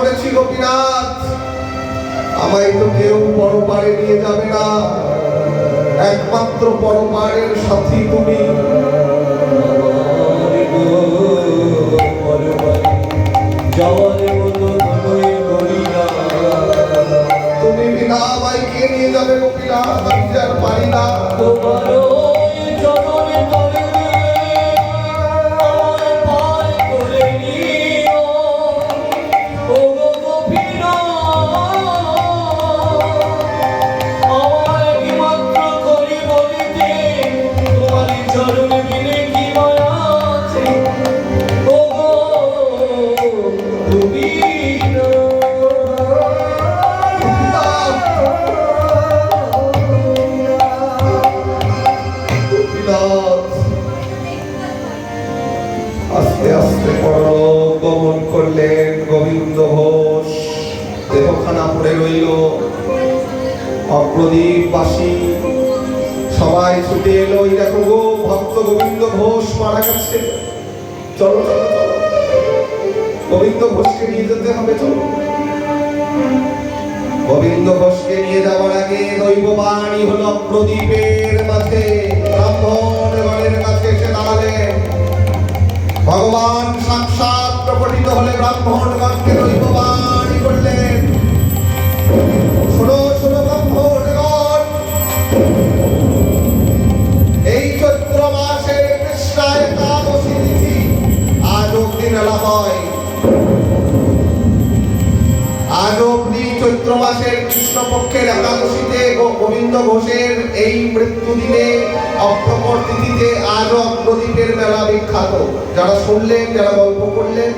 করেছি গোপীনাথ, আমায় তো কেউ পরপারে নিয়ে যাবে না, একমাত্র পরপারের সাথী তুমি। তুমি বিনা আমায় কে নিয়ে যাবে গোপীনাথ, আমি যার পারি না। আস্তে আস্তে পরলোক গমন করলেন গোবিন্দ ঘোষ। দেহখানা পড়ে রইল। অপ্রদীপবাসী সবাই ছুটে এলো, এই দেখো গো ভক্ত গোবিন্দ ঘোষ মারা গেছে, চলো চলো চলো, গোবিন্দ ঘোষকে নিয়ে যেতে হবে, চলো। গোবিন্দ ঘোষকে নিয়ে যাওয়ার আগে দৈববাণী হলো প্রদীপের মাঝে ব্রাহ্মণগণের কাছে এসে দাঁড়ালেন। ভগবান সাক্ষাৎ প্রকটিত হলে ব্রাহ্মণগণকে দৈববাণী করলেন, শোনো শোনো ব্রাহ্মণগণ, এই চৈত্র মাসের কৃষ্ণা একাদশী তিথি আজ অবধি মেলা হয়। আজ অবধি চৈত্র মাসের কৃষ্ণপক্ষের একাদশীতে গোবিন্দ ঘোষের এই মৃত্যু দিনে অক্টোবর তিথিতে আজও প্রদীপের মেলা বিখ্যাত। যারা শুনলেন, যারা গল্প করলেন,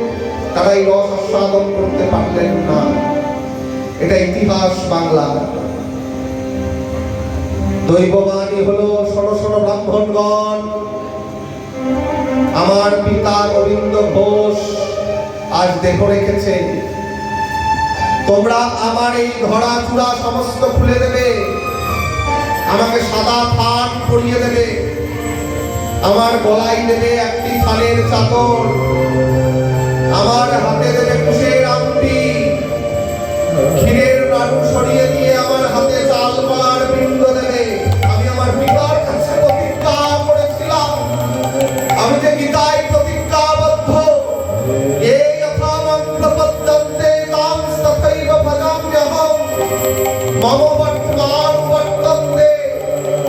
তারা এই রস আস্বাদন করতে পারলেন না। এটা ইতিহাস বাংলা। দৈববাণী হলো, শোনো শোনো ব্রাহ্মণগণ, আমার পিতা গোবিন্দ ঘোষ আজ দেহ রেখেছে। তোমরা আমার এই ধরা চূড়া সমস্ত খুলে দেবে, আমাকে সাদা থান পরিয়ে দেবে, আমার গলায় দেবে একটি থানের চাদর, আমার হাতে দেবে কুশের আংটি, ক্ষীরের নাড়ু সরিয়ে দিয়ে আমার হাতে চাল কলার পিণ্ড দেবে। আমি আমার পিতার কাছে প্রতিজ্ঞা করেছিলাম, আমি যে গীতায় প্রতিজ্ঞাবদ্ধ, এই যথা মন্ত্র পদ্যন্তে তাং তথৈব ভজাম্যহম মম বর্তমান বর্তন্তে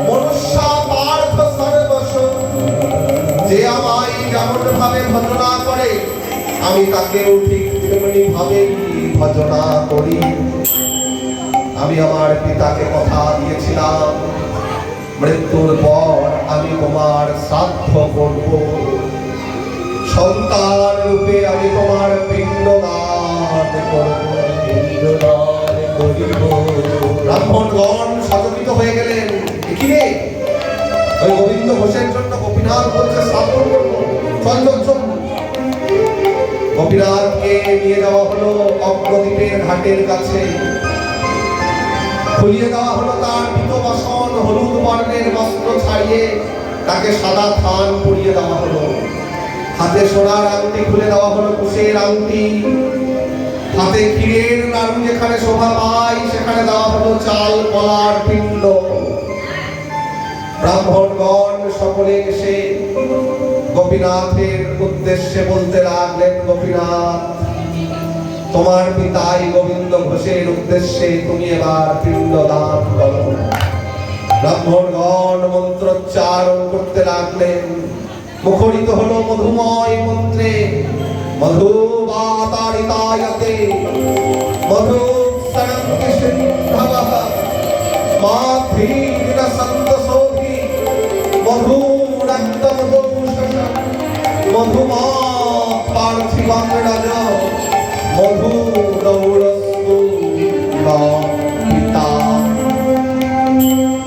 মনুষ্যা পার্থ সর্বস্ব। যে আমায় যেমন ভাবে ভজনা করে, আমি তাকেও ঠিক তেমনি ভাবে ভজনা করি। আমি আমার পিতাকে কথা দিয়েছিলাম, মৃত্যুর পর আমি তোমার শ্রাদ্ধ করব, সন্তান রূপে আমি তোমার পিণ্ডদান করব। ব্রাহ্মণগণ সচকিত হয়ে গেলেন, কি রে, ওই গোবিন্দ ঘোষের জন্য গোপীনাথ বলছে শ্রাদ্ধ করব, চল চল চল। গোপীনাথকে নিয়ে যাওয়া হলো অগ্রদ্বীপের ঘাটের কাছে, খুলিয়ে দেওয়া হলো তার পিতবাসন, হলুদ বর্ণের বস্ত্র ছাড়িয়ে তাকে সাদা থান পরিয়ে দেওয়া হলো। হাতে সোনার আংটি খুলে দেওয়া হলো, কুশের আংটি, হাতে ক্ষীরের নাড়ু যেখানে শোভা পায় সেখানে দেওয়া হলো চাল কলার পিণ্ড। ব্রাহ্মণগণ সকলে এসে গোপীনাথের উদ্দেশ্যে বলতে লাগলেন, গোপীনাথ, তোমার পিতাই গোবিন্দ ঘোষের উদ্দেশ্যে তুমি এবার পিণ্ড দান করো। ব্রাহ্মণগণ মন্ত্রোচ্চারণ করতে লাগলেন। মুখরিত হলো মধুময় মন্ত্রে, মধুবাতারিতায়তে মধুসরন্তি সিন্ধবঃ মাধীর সন্তসোভি মধুরক্তমধুষস মধুমা পার্থিবাঙ্গরাজ মধুদৌড়স্তু পিতা।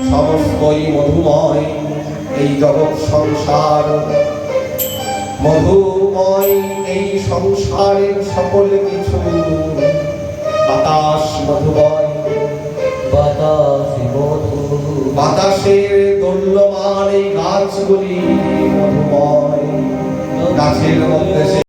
সমস্তই মধুময় এই জগৎ সংসার, মধুময় এই সংসারের সকল কিছু। বাতাস মধুময়, বাতাসের দোল্যমান এই গাছগুলি মধুময়। গাছের মধ্যে সে